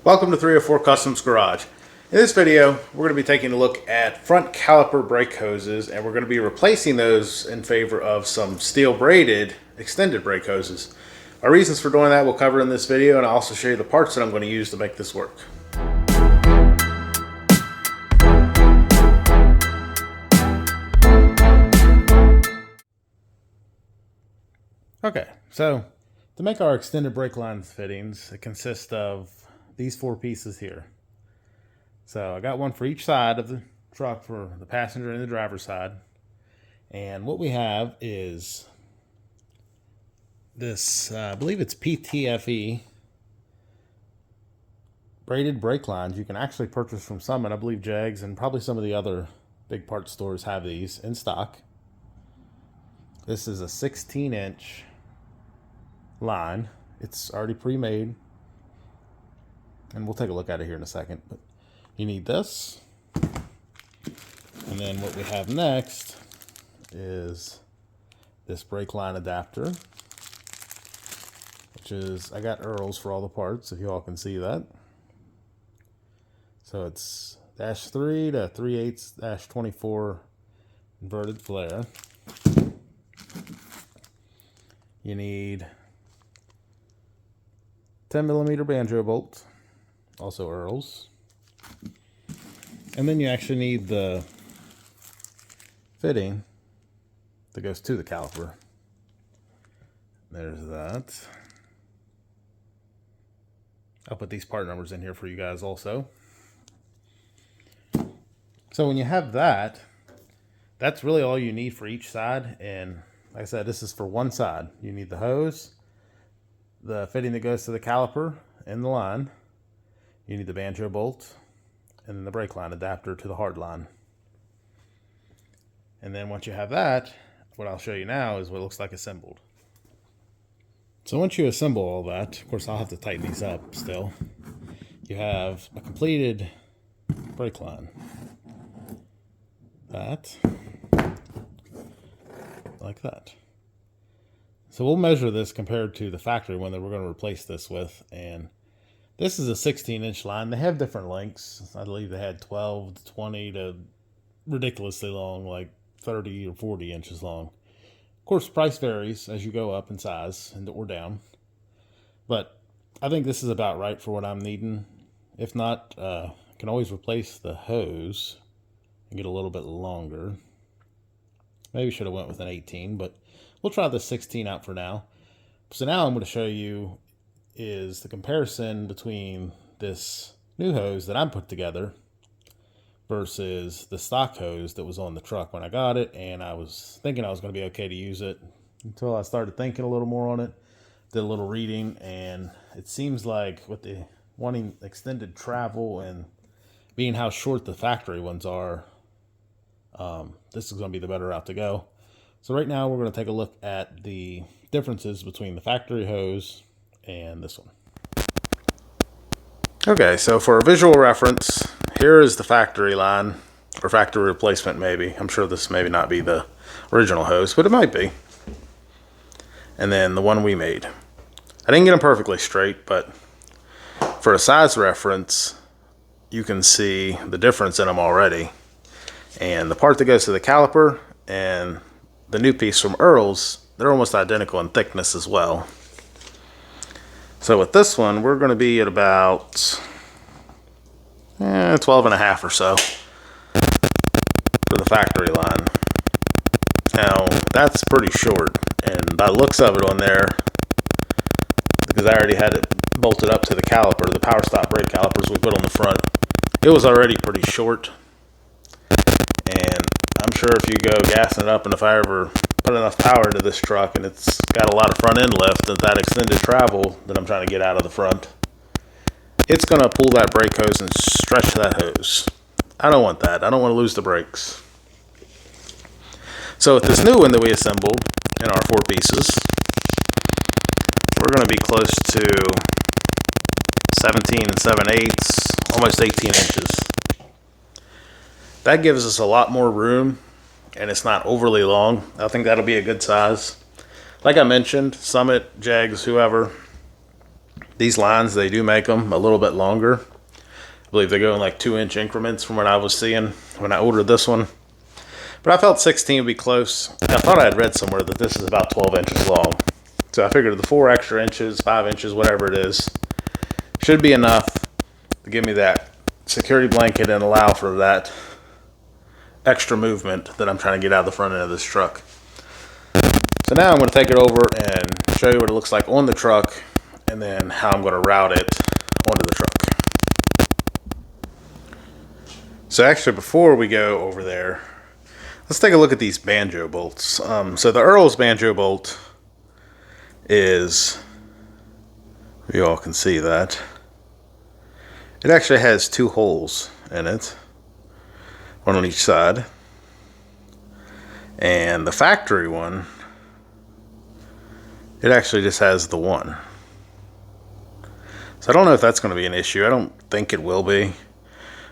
Welcome to 304 Customs Garage. In this video, we're going to be taking a look at front caliper brake hoses, and we're going to be replacing those in favor of some steel braided extended brake hoses. Our reasons for doing that we'll cover in this video, and I'll also show you the parts that I'm going to use to make this work. Okay, so to make our extended brake line fittings, it consists of these four pieces here. So I got one for each side of the truck for the passenger and the driver's side. And what we have is this, I believe it's PTFE braided brake lines. You can actually purchase from Summit. I believe Jags and probably some of the other big parts stores have these in stock. This is a 16-inch line. It's already pre-made, and we'll take a look at it here in a second. But you need this, and then what we have next is this brake line adapter, which is, I got Earls for all the parts, if you all can see that. So it's -3 to 3/8 -24 inverted flare. You need 10mm banjo bolt, also Earls. And then you actually need the fitting that goes to the caliper. There's that. I'll put these part numbers in here for you guys also. So when you have that, that's really all you need for each side. And like I said, this is for one side. You need the hose, the fitting that goes to the caliper and the line. You need the banjo bolt, and then the brake line adapter to the hard line. And then once you have that, what I'll show you now is what it looks like assembled. So once you assemble all that, of course I'll have to tighten these up still. You have a completed brake line. That. Like that. So we'll measure this compared to the factory one that we're going to replace this with. And this is a 16-inch line. They have different lengths. I believe they had 12 to 20 to ridiculously long, like 30 or 40 inches long. Of course, price varies as you go up in size or down. But I think this is about right for what I'm needing. If not, I can always replace the hose and get a little bit longer. Maybe should have went with an 18, but we'll try the 16 out for now. So now I'm going to show you is the comparison between this new hose that I'm put together versus the stock hose that was on the truck when I got it, and I was thinking I was going to be okay to use it until I started thinking a little more on it, did a little reading, and it seems like with the wanting extended travel and being how short the factory ones are, this is going to be the better route to go. So right now we're going to take a look at the differences between the factory hose and this one. Okay, so for a visual reference, here is the factory line, or factory replacement maybe. I'm sure this maybe not be the original hose, but it might be. And then the one we made. I didn't get them perfectly straight, but for a size reference, you can see the difference in them already. And the part that goes to the caliper and the new piece from Earls, they're almost identical in thickness as well. So with this one, we're going to be at about 12.5 or so for the factory line. Now, that's pretty short, and by the looks of it on there, because I already had it bolted up to the caliper, the power stop brake calipers we put on the front, it was already pretty short. And I'm sure if you go gassing it up, and if I ever put enough power into this truck and it's got a lot of front end lift and that extended travel that I'm trying to get out of the front, it's going to pull that brake hose and stretch that hose. I don't want that. I don't want to lose the brakes. So with this new one that we assembled in our four pieces, we're going to be close to 17 7/8, almost 18 inches. That gives us a lot more room, and it's not overly long. I think that'll be a good size. Like I mentioned, Summit, Jags, whoever, These lines, they do make them a little bit longer. I believe they go in like 2-inch increments from what I was seeing when I ordered this one. But I felt 16 would be close. I thought I had read somewhere that this is about 12 inches long. So I figured the 4 extra inches, 5 inches, whatever it is, should be enough to give me that security blanket and allow for that extra movement that I'm trying to get out of the front end of this truck. So now I'm going to take it over and show you what it looks like on the truck and then how I'm going to route it onto the truck. So actually, before we go over there, let's take a look at these banjo bolts. So the Earl's banjo bolt is, you all can see that, it actually has 2 holes in it, one on each side. And the factory one, it actually just has the one. So I don't know if that's going to be an issue. I don't think it will be.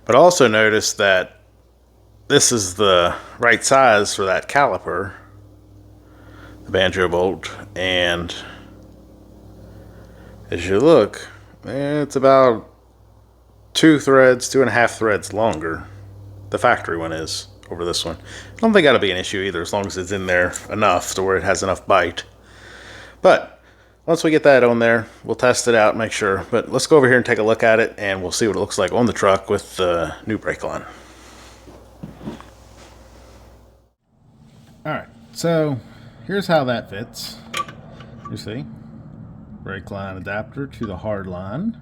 But I also noticed that this is the right size for that caliper, the banjo bolt, and as you look, it's about 2.5 threads longer. The factory one is over this one. I don't think that'll be an issue either, as long as it's in there enough to where it has enough bite. But once we get that on there, we'll test it out and make sure. But let's go over here and take a look at it, and we'll see what it looks like on the truck with the new brake line. Alright, so here's how that fits. You see, brake line adapter to the hard line.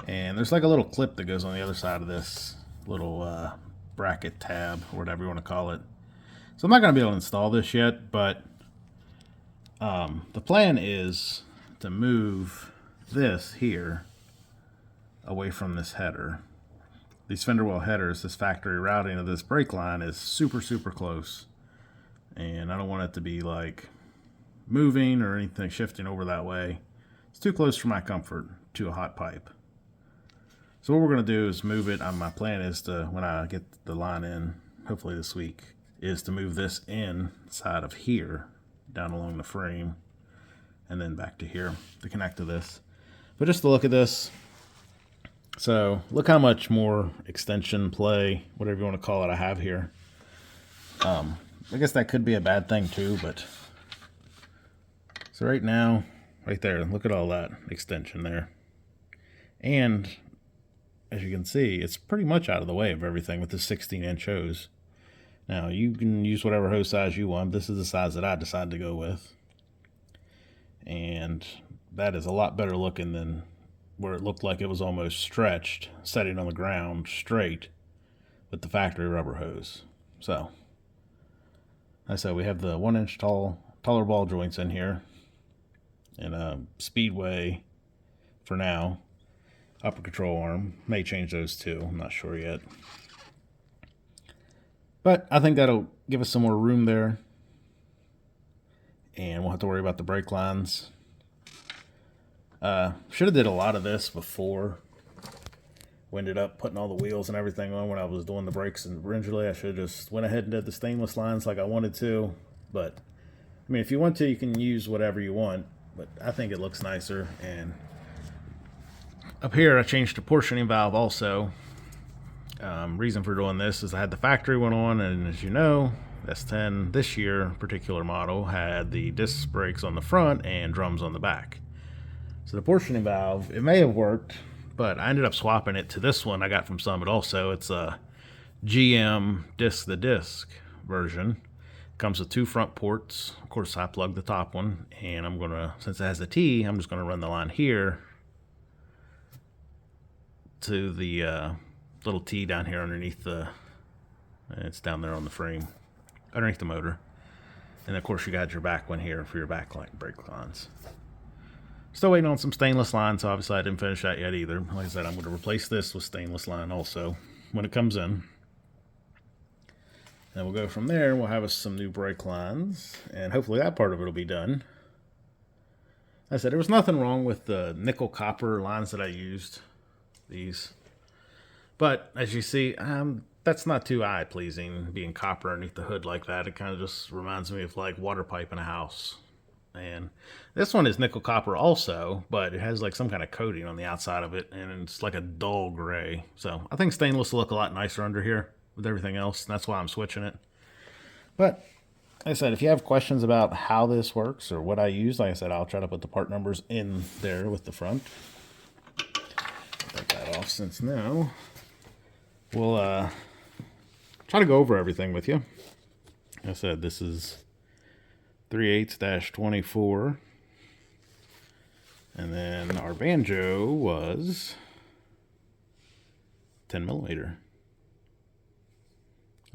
And there's like a little clip that goes on the other side of this little bracket tab, or whatever you want to call it. So I'm not going to be able to install this yet, but the plan is to move this here away from this header. These fender well headers, this factory routing of this brake line is super, super close. And I don't want it to be like moving or anything shifting over that way. It's too close for my comfort to a hot pipe. So what we're going to do is move it. My plan is to, when I get the line in, hopefully this week, is to move this inside of here, down along the frame, and then back to here to connect to this. But just to look at this, so look how much more extension play, whatever you want to call it, I have here. I guess that could be a bad thing too, but so right now, right there, look at all that extension there. And as you can see, it's pretty much out of the way of everything with the 16-inch hose. Now, you can use whatever hose size you want. This is the size that I decided to go with. And that is a lot better looking than where it looked like it was almost stretched, setting on the ground straight with the factory rubber hose. So, like I said, we have the 1-inch taller ball joints in here, and a speedway for now. Upper control arm, may change those too, I'm not sure yet. But I think that'll give us some more room there, and we'll have to worry about the brake lines. Should have did a lot of this before we ended up putting all the wheels and everything on when I was doing the brakes, and originally I should have just went ahead and did the stainless lines like I wanted to. But I mean, if you want to, you can use whatever you want, but I think it looks nicer. And up here I changed the portioning valve also. Reason for doing this is I had the factory one on, and as you know, S10 this year particular model had the disc brakes on the front and drums on the back. So the portioning valve, it may have worked, but I ended up swapping it to this one I got from Summit also. It's a GM disc-to-disc version. Comes with 2 front ports. Of course, I plugged the top one, and I'm gonna, since it has a T, I'm just gonna run the line here to the little T down here underneath the, it's down there on the frame, underneath the motor. And of course you got your back one here for your back brake lines. Still waiting on some stainless lines, so obviously I didn't finish that yet either. Like I said, I'm going to replace this with stainless line also when it comes in. And we'll go from there, we'll have us some new brake lines, and hopefully that part of it will be done. Like I said, there was nothing wrong with the nickel copper lines that I used, these. But as you see, that's not too eye-pleasing, being copper underneath the hood like that. It kind of just reminds me of like water pipe in a house. And this one is nickel copper also, but it has like some kind of coating on the outside of it, and it's like a dull gray. So I think stainless will look a lot nicer under here with everything else, and that's why I'm switching it. But like I said, if you have questions about how this works or what I use, like I said, I'll try to put the part numbers in there with the front. Take that off, since now we'll try to go over everything with you. Like I said, this is 3/8-24. And then our banjo was 10 millimeter.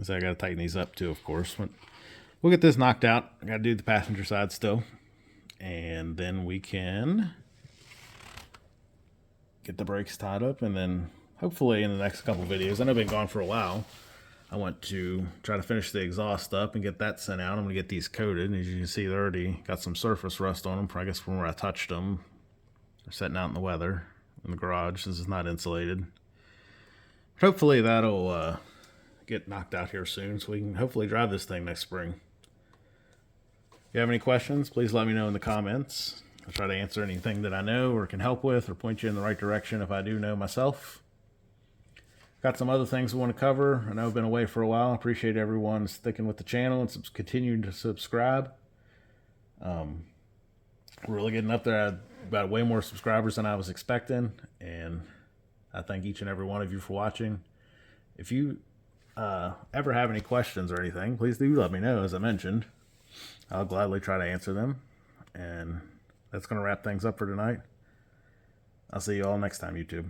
So I got to tighten these up too, of course. We'll get this knocked out. I got to do the passenger side still. And then we can get the brakes tied up. And then hopefully in the next couple videos, I know I've been gone for a while, I want to try to finish the exhaust up and get that sent out. I'm going to get these coated. As you can see, they already got some surface rust on them, I guess from where I touched them. They're sitting out in the weather in the garage. This is not insulated. But hopefully that'll get knocked out here soon, so we can hopefully drive this thing next spring. If you have any questions, please let me know in the comments. I'll try to answer anything that I know or can help with, or point you in the right direction if I do know myself. Got some other things we want to cover. I know I've been away for a while. I appreciate everyone sticking with the channel and continuing to subscribe. We're really getting up there. I've got way more subscribers than I was expecting, and I thank each and every one of you for watching. If you ever have any questions or anything, please do let me know. As I mentioned, I'll gladly try to answer them. And that's going to wrap things up for tonight. I'll see you all next time, YouTube.